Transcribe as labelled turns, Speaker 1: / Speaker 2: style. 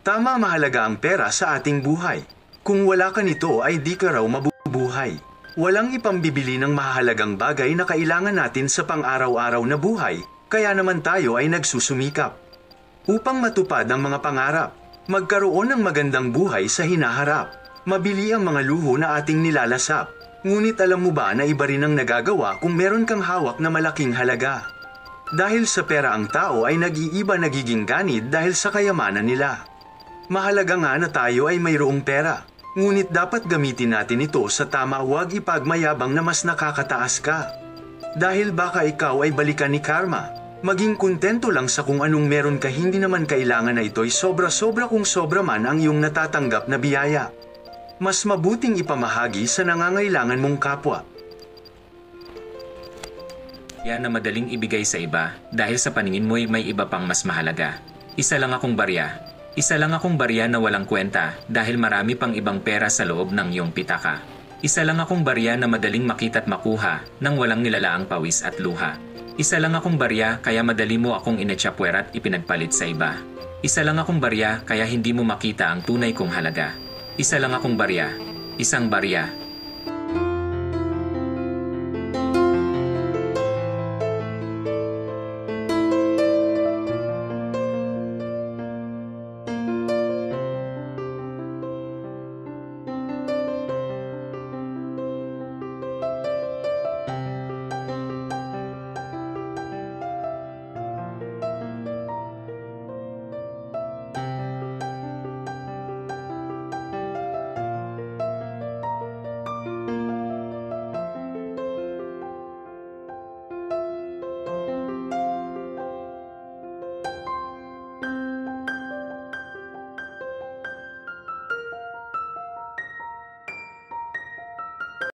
Speaker 1: Tama, mahalaga ang pera sa ating buhay. Kung wala ka nito ay di ka raw mabubuhay. Walang ipambibili ng mahalagang bagay na kailangan natin sa pang-araw-araw na buhay, kaya naman tayo ay nagsusumikap. Upang matupad ang mga pangarap, magkaroon ng magandang buhay sa hinaharap, mabili ang mga luho na ating nilalasap. Ngunit alam mo ba na iba rin ang nagagawa kung meron kang hawak na malaking halaga? Dahil sa pera ang tao ay nag-iiba, nagiging ganid dahil sa kayamanan nila. Mahalaga nga na tayo ay mayroong pera, ngunit dapat gamitin natin ito sa tama, huwag ipagmayabang na mas nakakataas ka. Dahil baka ikaw ay balikan ni karma. Maging kontento lang sa kung anong meron ka, hindi naman kailangan na ito'y sobra-sobra kung sobra man ang iyong natatanggap na biyaya. Mas mabuting ipamahagi sa nangangailangan mong kapwa.
Speaker 2: Yan na madaling ibigay sa iba dahil sa paningin mo'y may iba pang mas mahalaga. Isa lang akong barya. Isa lang akong barya na walang kwenta dahil marami pang ibang pera sa loob ng iyong pitaka. Isa lang akong barya na madaling makita't makuha nang walang nilalaang pawis at luha. Isa lang akong barya kaya madali mo akong inetsapwera at ipinagpalit sa iba. Isa lang akong barya kaya hindi mo makita ang tunay kong halaga. Isa lang akong barya. Isang barya.